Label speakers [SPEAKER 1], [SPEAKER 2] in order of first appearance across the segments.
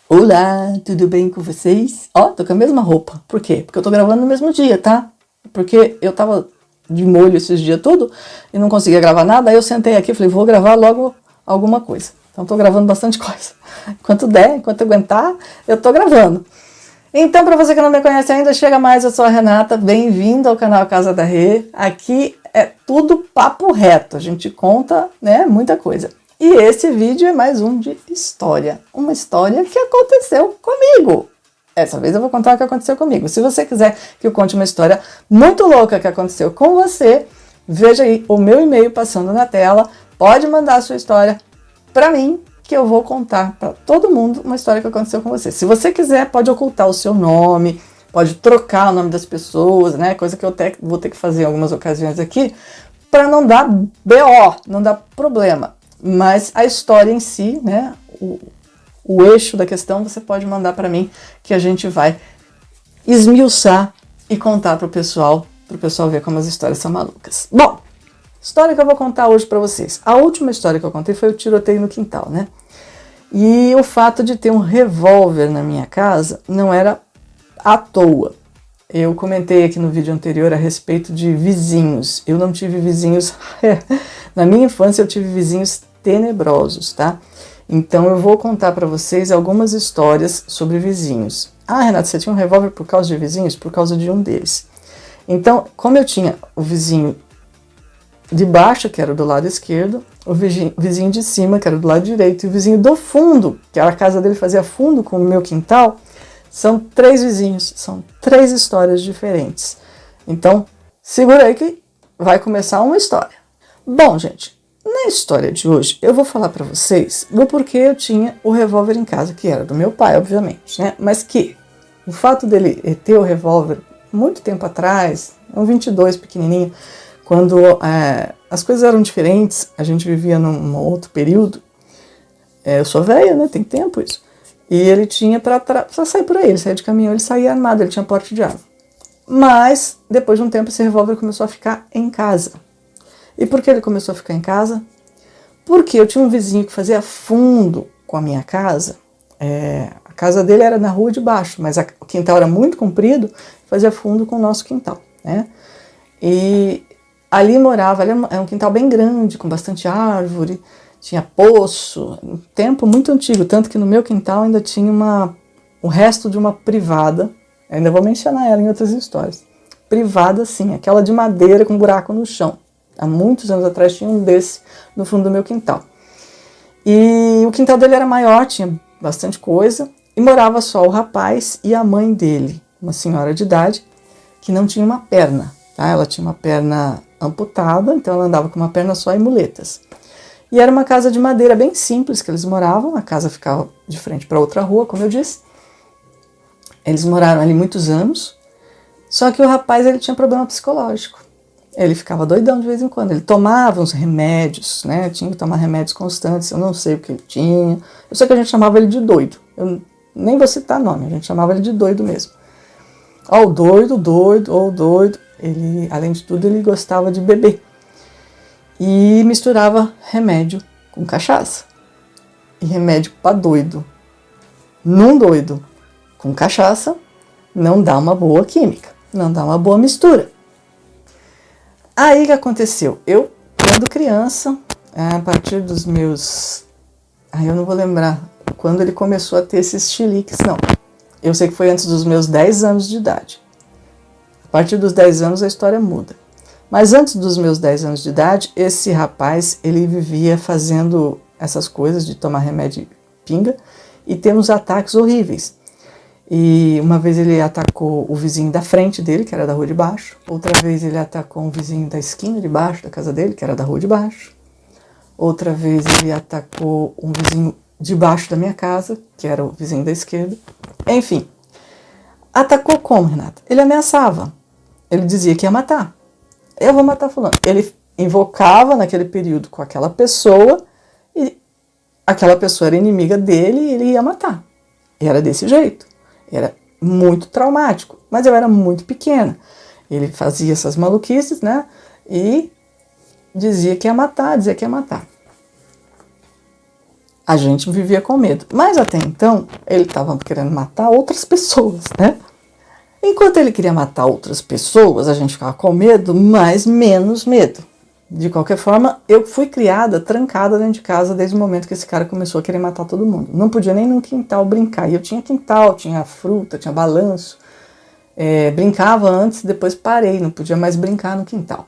[SPEAKER 1] Olá, tudo bem com vocês? Ó, tô com a mesma roupa. Por quê? Porque eu tô gravando no mesmo dia, tá? Porque eu tava de molho esses dias tudo e não conseguia gravar nada. Aí eu sentei aqui e falei, vou gravar logo alguma coisa. Então tô gravando bastante coisa. Enquanto der, enquanto eu aguentar, eu tô gravando. Então, para você que não me conhece ainda, chega mais, eu sou a Renata, bem-vindo ao canal Casa da Rê. Aqui é tudo papo reto, a gente conta, né, muita coisa. E esse vídeo é mais um de história, uma história que aconteceu comigo. Essa vez eu vou contar o que aconteceu comigo. Se você quiser que eu conte uma história muito louca que aconteceu com você, veja aí o meu e-mail passando na tela, pode mandar a sua história para mim, que eu vou contar para todo mundo uma história que aconteceu com você. Se você quiser, pode ocultar o seu nome, pode trocar o nome das pessoas, né? Coisa que eu vou ter que fazer em algumas ocasiões aqui, para não dar BO, não dar problema. Mas a história em si, né? O eixo da questão, você pode mandar para mim, que a gente vai esmiuçar e contar para o pessoal ver como as histórias são malucas. Bom, história que eu vou contar hoje para vocês. A última história que eu contei foi o tiroteio no quintal, né? E o fato de ter um revólver na minha casa não era à toa. Eu comentei aqui no vídeo anterior a respeito de vizinhos. Eu não tive vizinhos... Na minha infância eu tive vizinhos tenebrosos, tá? Então eu vou contar para vocês algumas histórias sobre vizinhos. Ah, Renata, você tinha um revólver por causa de vizinhos? Por causa de um deles. Então, como eu tinha o vizinho de baixo, que era do lado esquerdo, o vizinho de cima, que era do lado direito, e o vizinho do fundo, que a casa dele fazia fundo com o meu quintal, são 3 vizinhos, são 3 histórias diferentes. Então, segura aí que vai começar uma história. Bom, gente, na história de hoje, eu vou falar para vocês do porquê eu tinha o revólver em casa, que era do meu pai, obviamente, né? Mas que o fato dele ter o revólver muito tempo atrás, um 22 pequenininho, quando as coisas eram diferentes, a gente vivia num outro período. Eu sou velha, né? Tem tempo isso. E ele tinha para sair por aí, ele saía de caminhão, ele saía armado, ele tinha porte de arma. Mas, depois de um tempo, esse revólver começou a ficar em casa. E por que ele começou a ficar em casa? Porque eu tinha um vizinho que fazia fundo com a minha casa. A casa dele era na rua de baixo, mas o quintal era muito comprido, fazia fundo com o nosso quintal, né? E ali morava, era um quintal bem grande, com bastante árvore, tinha poço, um tempo muito antigo, tanto que no meu quintal ainda tinha o resto de uma privada, ainda vou mencionar ela em outras histórias. Privada, sim, aquela de madeira com buraco no chão. Há muitos anos atrás tinha um desse no fundo do meu quintal. E o quintal dele era maior, tinha bastante coisa, e morava só o rapaz e a mãe dele, uma senhora de idade, que não tinha uma perna. Tá? Ela tinha uma perna amputada, então ela andava com uma perna só e muletas. E era uma casa de madeira bem simples que eles moravam, a casa ficava de frente para outra rua, como eu disse. Eles moraram ali muitos anos, só que o rapaz ele tinha problema psicológico. Ele ficava doidão de vez em quando, ele tomava uns remédios, né? Tinha que tomar remédios constantes, eu não sei o que ele tinha. Eu sei que a gente chamava ele de doido, eu nem vou citar nome, a gente chamava ele de doido mesmo. Ó, o doido, doido. Ele, além de tudo, ele gostava de beber. E misturava remédio com cachaça. E remédio para doido. Num doido com cachaça, não dá uma boa química. Não dá uma boa mistura. Aí o que aconteceu? Eu, quando criança, a partir dos meus... eu não vou lembrar quando ele começou a ter esses chiliques, não. Eu sei que foi antes dos meus 10 anos de idade. A partir dos 10 anos a história muda. Mas antes dos meus 10 anos de idade, esse rapaz, ele vivia fazendo essas coisas de tomar remédio pinga e ter uns ataques horríveis. E uma vez ele atacou o vizinho da frente dele, que era da rua de baixo. Outra vez ele atacou um vizinho da esquina de baixo da casa dele, que era da rua de baixo. Outra vez ele atacou um vizinho de baixo da minha casa, que era o vizinho da esquerda. Enfim, atacou como, Renata? Ele ameaçava. Ele dizia que ia matar. Eu vou matar fulano. Ele invocava naquele período com aquela pessoa e aquela pessoa era inimiga dele e ele ia matar. E era desse jeito. Era muito traumático. Mas eu era muito pequena. Ele fazia essas maluquices, né? E dizia que ia matar. a gente vivia com medo. Mas até então, ele estava querendo matar outras pessoas, né? Enquanto ele queria matar outras pessoas, a gente ficava com medo, mas menos medo. De qualquer forma, eu fui criada, trancada dentro de casa desde o momento que esse cara começou a querer matar todo mundo. Não podia nem no quintal brincar. E eu tinha quintal, tinha fruta, tinha balanço. Brincava antes, depois parei, não podia mais brincar no quintal.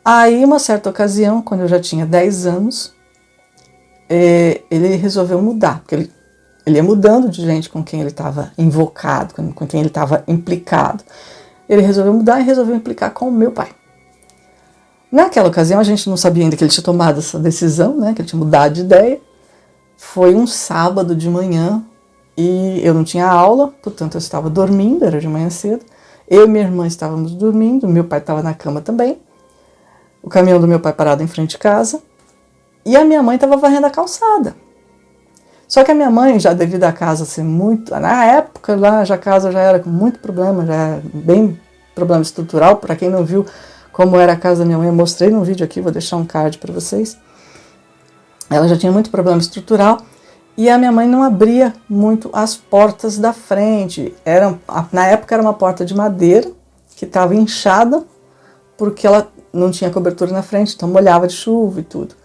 [SPEAKER 1] Aí, uma certa ocasião, quando eu já tinha 10 anos, ele resolveu mudar, porque ele ia mudando de gente com quem ele estava invocado, com quem ele estava implicado. Ele resolveu mudar e resolveu implicar com o meu pai. Naquela ocasião, a gente não sabia ainda que ele tinha tomado essa decisão, né, que ele tinha mudado de ideia. Foi um sábado de manhã e eu não tinha aula, portanto eu estava dormindo, era de manhã cedo. Eu e minha irmã estávamos dormindo, meu pai estava na cama também. O caminhão do meu pai parado em frente de casa. E a minha mãe estava varrendo a calçada. Só que a minha mãe, já devido à casa ser muito... Na época lá, a casa já era com muito problema, já era bem problema estrutural. Para quem não viu como era a casa da minha mãe, eu mostrei no vídeo aqui, vou deixar um card para vocês. Ela já tinha muito problema estrutural e a minha mãe não abria muito as portas da frente. Na época era uma porta de madeira que estava inchada porque ela não tinha cobertura na frente, então molhava de chuva e tudo.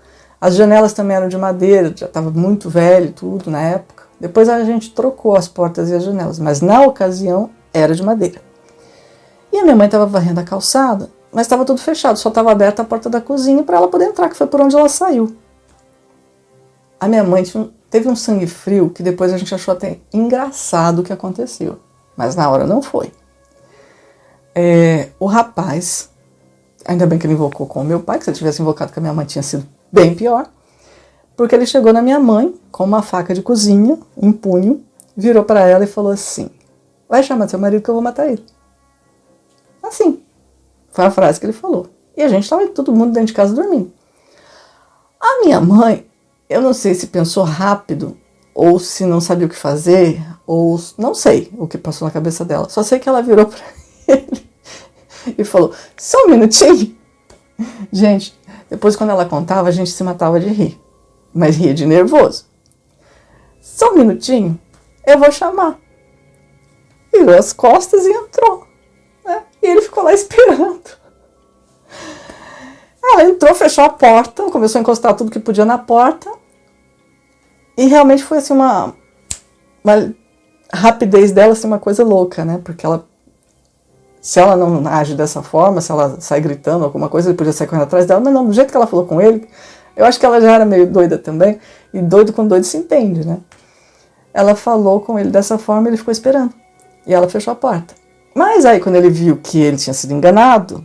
[SPEAKER 1] As janelas também eram de madeira, já estava muito velho tudo na época. Depois a gente trocou as portas e as janelas, mas na ocasião era de madeira. E a minha mãe estava varrendo a calçada, mas estava tudo fechado, só estava aberta a porta da cozinha para ela poder entrar, que foi por onde ela saiu. A minha mãe teve um sangue frio que depois a gente achou até engraçado o que aconteceu, mas na hora não foi. O rapaz, ainda bem que ele invocou com o meu pai, que se ele tivesse invocado com a minha mãe tinha sido bem pior, porque ele chegou na minha mãe com uma faca de cozinha, em punho, virou para ela e falou assim: vai chamar seu marido que eu vou matar ele. Assim, foi a frase que ele falou. E a gente estava todo mundo dentro de casa dormindo. A minha mãe, eu não sei se pensou rápido, ou se não sabia o que fazer, ou não sei o que passou na cabeça dela. Só sei que ela virou para ele e falou: só um minutinho. Gente, depois quando ela contava, a gente se matava de rir. Mas ria de nervoso. Só um minutinho, eu vou chamar. Virou as costas e entrou. Né? E ele ficou lá esperando. Ela entrou, fechou a porta, começou a encostar tudo que podia na porta. E realmente foi assim uma rapidez dela, assim, uma coisa louca, né? Porque se ela não age dessa forma, se ela sai gritando alguma coisa, ele podia sair correndo atrás dela, mas não, do jeito que ela falou com ele, eu acho que ela já era meio doida também, e doido com doido se entende, né? Ela falou com ele dessa forma e ele ficou esperando. E ela fechou a porta. Mas aí, quando ele viu que ele tinha sido enganado,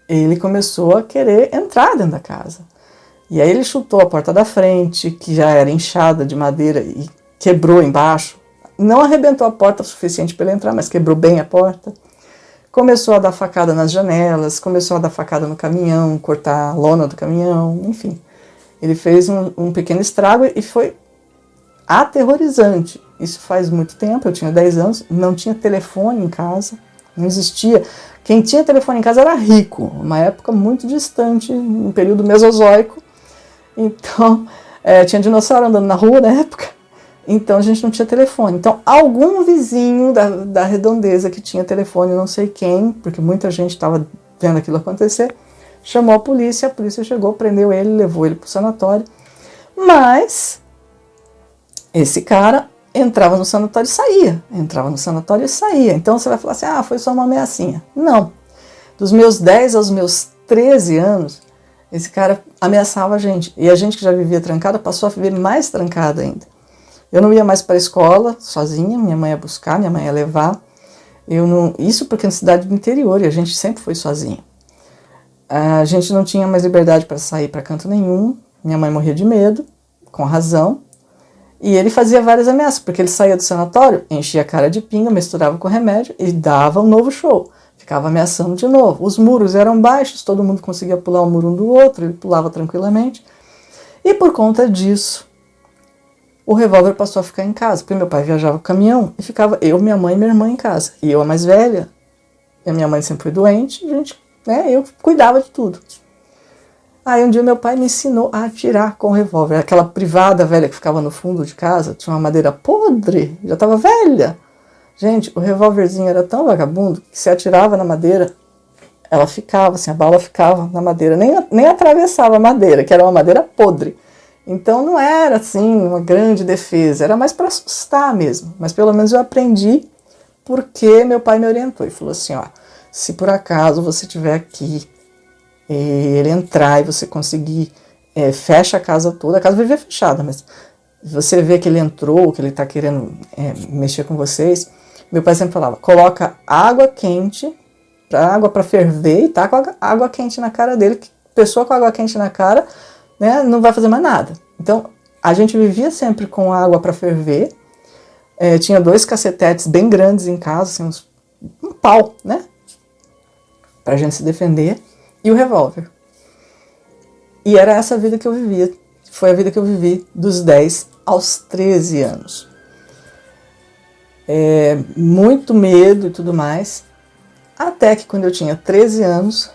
[SPEAKER 1] ele começou a querer entrar dentro da casa. E aí ele chutou a porta da frente, que já era inchada de madeira, e quebrou embaixo. Não arrebentou a porta o suficiente para ele entrar, mas quebrou bem a porta. Começou a dar facada nas janelas, começou a dar facada no caminhão, cortar a lona do caminhão, enfim. Ele fez um pequeno estrago e foi aterrorizante. Isso faz muito tempo, eu tinha 10 anos, não tinha telefone em casa, não existia. Quem tinha telefone em casa era rico, uma época muito distante, um período mesozoico. Então, tinha dinossauro andando na rua na época. Então a gente não tinha telefone. Então algum vizinho da redondeza que tinha telefone, não sei quem, porque muita gente estava vendo aquilo acontecer, chamou a polícia chegou, prendeu ele, levou ele para o sanatório. Mas esse cara entrava no sanatório e saía. Entrava no sanatório e saía. Então você vai falar assim, foi só uma ameaçinha. Não. Dos meus 10 aos meus 13 anos, esse cara ameaçava a gente. E a gente que já vivia trancada passou a viver mais trancada ainda. Eu não ia mais para a escola sozinha, minha mãe ia buscar, minha mãe ia levar. Isso porque na cidade do interior, e a gente sempre foi sozinha. A gente não tinha mais liberdade para sair para canto nenhum, minha mãe morria de medo, com razão. E ele fazia várias ameaças, porque ele saía do sanatório, enchia a cara de pinga, misturava com remédio e dava um novo show. Ficava ameaçando de novo. Os muros eram baixos, todo mundo conseguia pular um muro um do outro, ele pulava tranquilamente. E por conta disso, o revólver passou a ficar em casa, porque meu pai viajava com o caminhão e ficava eu, minha mãe e minha irmã em casa. E eu, a mais velha, e a minha mãe sempre foi doente, eu cuidava de tudo. Aí um dia meu pai me ensinou a atirar com o revólver. Aquela privada velha que ficava no fundo de casa, tinha uma madeira podre, já estava velha. Gente, o revólverzinho era tão vagabundo que se atirava na madeira, ela ficava assim, a bala ficava na madeira, nem atravessava a madeira, que era uma madeira podre. Então não era assim uma grande defesa, era mais para assustar mesmo. Mas pelo menos eu aprendi porque meu pai me orientou e falou assim, ó, se por acaso você estiver aqui e ele entrar e você conseguir, fecha a casa toda, a casa vivia fechada, mas você vê que ele entrou, que ele está querendo mexer com vocês, meu pai sempre falava, coloca água quente, água para ferver e tá com água quente na cara dele, que pessoa com água quente na cara, né, não vai fazer mais nada. Então a gente vivia sempre com água para ferver, tinha 2 cacetetes bem grandes em casa, assim, um pau, né, pra gente se defender, e o revólver. E era essa a vida que eu vivia. Foi a vida que eu vivi dos 10 aos 13 anos. Muito medo e tudo mais. Até que quando eu tinha 13 anos,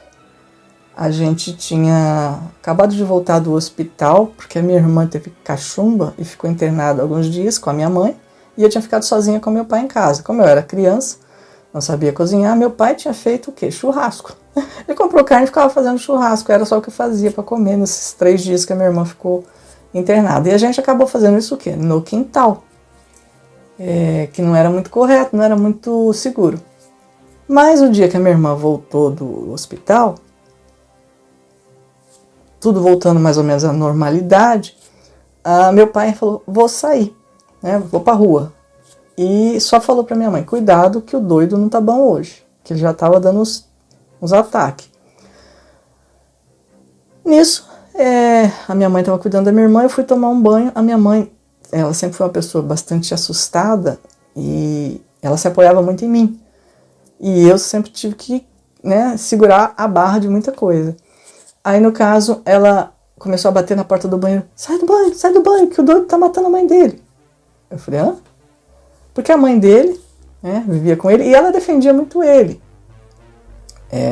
[SPEAKER 1] a gente tinha acabado de voltar do hospital, porque a minha irmã teve cachumba e ficou internada alguns dias com a minha mãe, e eu tinha ficado sozinha com meu pai em casa. Como eu era criança, não sabia cozinhar, meu pai tinha feito o quê? Churrasco. Ele comprou carne e ficava fazendo churrasco, era só o que eu fazia para comer nesses 3 dias que a minha irmã ficou internada. E a gente acabou fazendo isso o quê? No quintal, que não era muito correto, não era muito seguro. Mas o dia que a minha irmã voltou do hospital, tudo voltando mais ou menos à normalidade, meu pai falou, vou sair, né, vou pra rua. E só falou pra minha mãe, cuidado que o doido não tá bom hoje, que ele já tava dando uns ataques. Nisso, a minha mãe estava cuidando da minha irmã, eu fui tomar um banho. A minha mãe, ela sempre foi uma pessoa bastante assustada e ela se apoiava muito em mim. E eu sempre tive que, né, segurar a barra de muita coisa. Aí, no caso, ela começou a bater na porta do banheiro. Sai do banho, que o doido tá matando a mãe dele. Eu falei, hã? Porque a mãe dele, né, vivia com ele e ela defendia muito ele.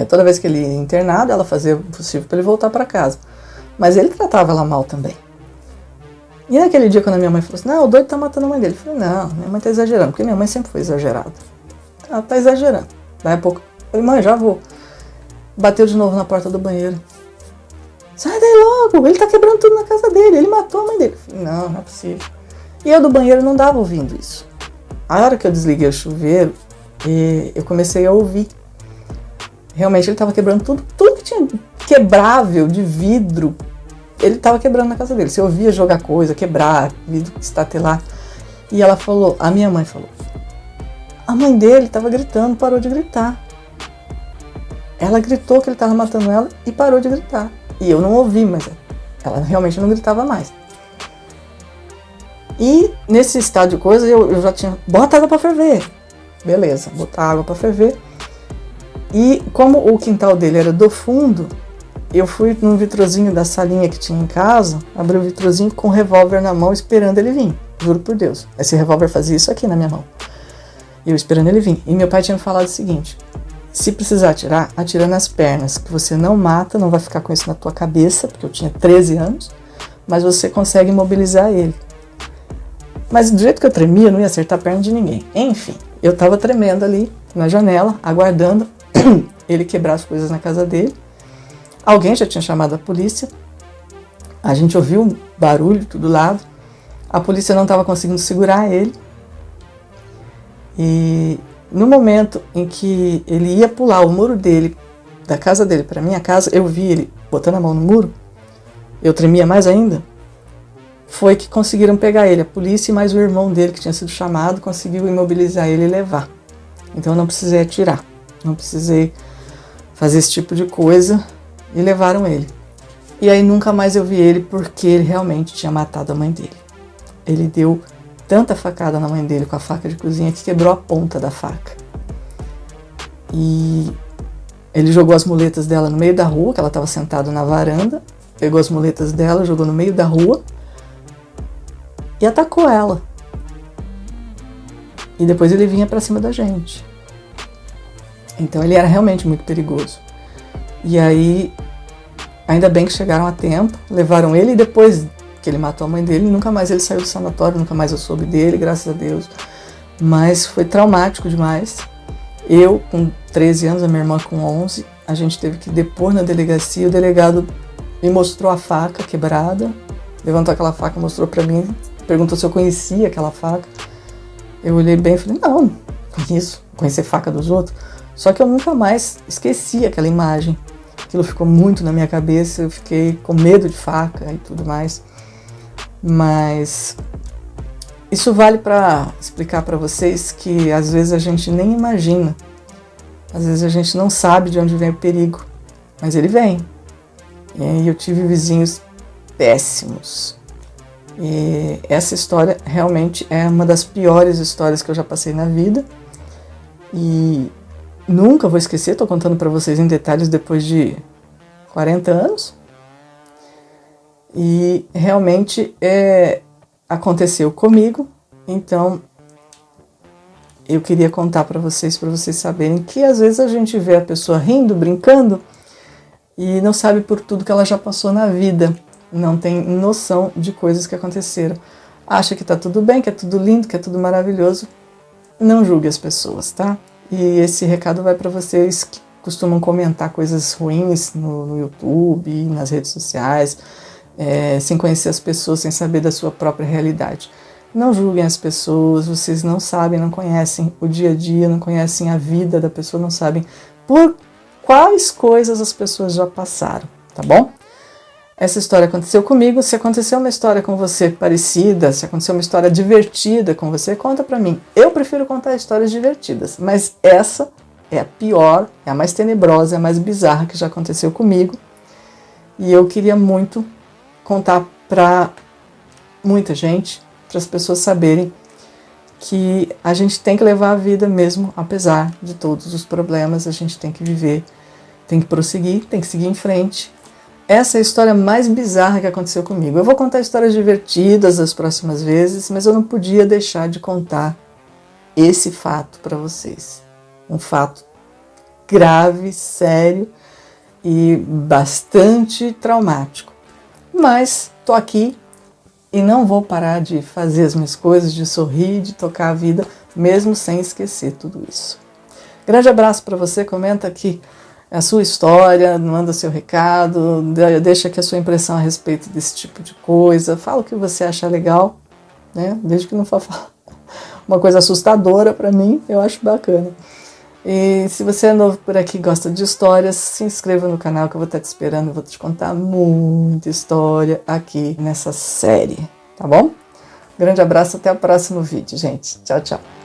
[SPEAKER 1] Toda vez que ele ia internado, ela fazia o possível para ele voltar para casa. Mas ele tratava ela mal também. E naquele dia, quando a minha mãe falou assim, não, o doido tá matando a mãe dele. Eu falei, não, minha mãe tá exagerando, porque minha mãe sempre foi exagerada. Ela tá exagerando. Daí a pouco, eu falei, mãe, já vou. Bateu de novo na porta do banheiro. Sai daí logo, ele tá quebrando tudo na casa dele, ele matou a mãe dele. Eu falei, não é possível. E eu do banheiro não dava ouvindo isso. A hora que eu desliguei o chuveiro, eu comecei a ouvir. Realmente ele estava quebrando tudo que tinha quebrável de vidro, ele estava quebrando na casa dele. Você ouvia jogar coisa, quebrar, vidro estatelar. E ela falou, a minha mãe falou, a mãe dele estava gritando, parou de gritar. Ela gritou que ele estava matando ela e parou de gritar. E eu não ouvi, mas ela realmente não gritava mais. E nesse estado de coisa eu já tinha, bota água para ferver. Beleza, botar água para ferver. E como o quintal dele era do fundo, eu fui num vitrozinho da salinha que tinha em casa, abri o vitrozinho com o revólver na mão esperando ele vir. Juro por Deus. Esse revólver fazia isso aqui na minha mão. E eu esperando ele vir. E meu pai tinha me falado o seguinte, se precisar atirar, atira nas pernas, que você não mata, não vai ficar com isso na tua cabeça, porque eu tinha 13 anos, mas você consegue imobilizar ele. Mas do jeito que eu tremia, eu não ia acertar a perna de ninguém. Enfim, eu tava tremendo ali na janela, aguardando ele quebrar as coisas na casa dele. Alguém já tinha chamado a polícia. A gente ouviu um barulho de todo lado. A polícia não estava conseguindo segurar ele. E no momento em que ele ia pular o muro dele, da casa dele para minha casa, eu vi ele botando a mão no muro. Eu tremia mais ainda. Foi que conseguiram pegar ele. A polícia e mais o irmão dele, que tinha sido chamado, conseguiu imobilizar ele e levar. Então eu não precisei atirar. Não precisei fazer esse tipo de coisa e levaram ele. E aí nunca mais eu vi ele porque ele realmente tinha matado a mãe dele. Ele deu tanta facada na mãe dele com a faca de cozinha que quebrou a ponta da faca. E ele jogou as muletas dela no meio da rua, que ela estava sentada na varanda, pegou as muletas dela, jogou no meio da rua e atacou ela. E depois ele vinha para cima da gente. Então ele era realmente muito perigoso. E aí Ainda bem que chegaram a tempo, levaram ele e depois que ele matou a mãe dele, nunca mais ele saiu do sanatório, nunca mais eu soube dele, graças a Deus. Mas foi traumático demais. Eu, com 13 anos, a minha irmã com 11, a gente teve que depor na delegacia. O delegado me mostrou a faca quebrada, levantou aquela faca, mostrou pra mim, perguntou se eu conhecia aquela faca. Eu olhei bem e falei, não, conheço, conhecer faca dos outros. Só que eu nunca mais esqueci aquela imagem. Aquilo ficou muito na minha cabeça, eu fiquei com medo de faca e tudo mais. Mas isso vale para explicar para vocês que às vezes a gente nem imagina. Às vezes a gente não sabe de onde vem o perigo, mas ele vem. E eu tive vizinhos péssimos. E essa história realmente é uma das piores histórias que eu já passei na vida. E nunca vou esquecer, estou contando para vocês em detalhes depois de 40 anos. E realmente aconteceu comigo, então eu queria contar para vocês saberem que às vezes a gente vê a pessoa rindo, brincando e não sabe por tudo que ela já passou na vida, não tem noção de coisas que aconteceram. Acha que tá tudo bem, que é tudo lindo, que é tudo maravilhoso. Não julgue as pessoas, tá? E esse recado vai para vocês que costumam comentar coisas ruins no YouTube, nas redes sociais, sem conhecer as pessoas, sem saber da sua própria realidade. Não julguem as pessoas, vocês não sabem, não conhecem o dia a dia, não conhecem a vida da pessoa, não sabem por quais coisas as pessoas já passaram, tá bom? Essa história aconteceu comigo. Se aconteceu uma história com você parecida, se aconteceu uma história divertida com você, conta pra mim. Eu prefiro contar histórias divertidas, mas essa é a pior, é a mais tenebrosa, é a mais bizarra que já aconteceu comigo. E eu queria muito contar pra muita gente, para as pessoas saberem que a gente tem que levar a vida mesmo, apesar de todos os problemas, a gente tem que viver, tem que prosseguir, tem que seguir em frente. Essa é a história mais bizarra que aconteceu comigo. Eu vou contar histórias divertidas das próximas vezes, mas eu não podia deixar de contar esse fato para vocês. Um fato grave, sério e bastante traumático. Mas tô aqui e não vou parar de fazer as minhas coisas, de sorrir, de tocar a vida, mesmo sem esquecer tudo isso. Grande abraço para você, comenta aqui a sua história, manda seu recado, deixa aqui a sua impressão a respeito desse tipo de coisa, fala o que você acha legal, né? Desde que não for uma coisa assustadora para mim, eu acho bacana. E se você é novo por aqui e gosta de histórias, se inscreva no canal que eu vou estar te esperando, eu vou te contar muita história aqui nessa série, tá bom? Grande abraço, até o próximo vídeo, gente. Tchau, tchau.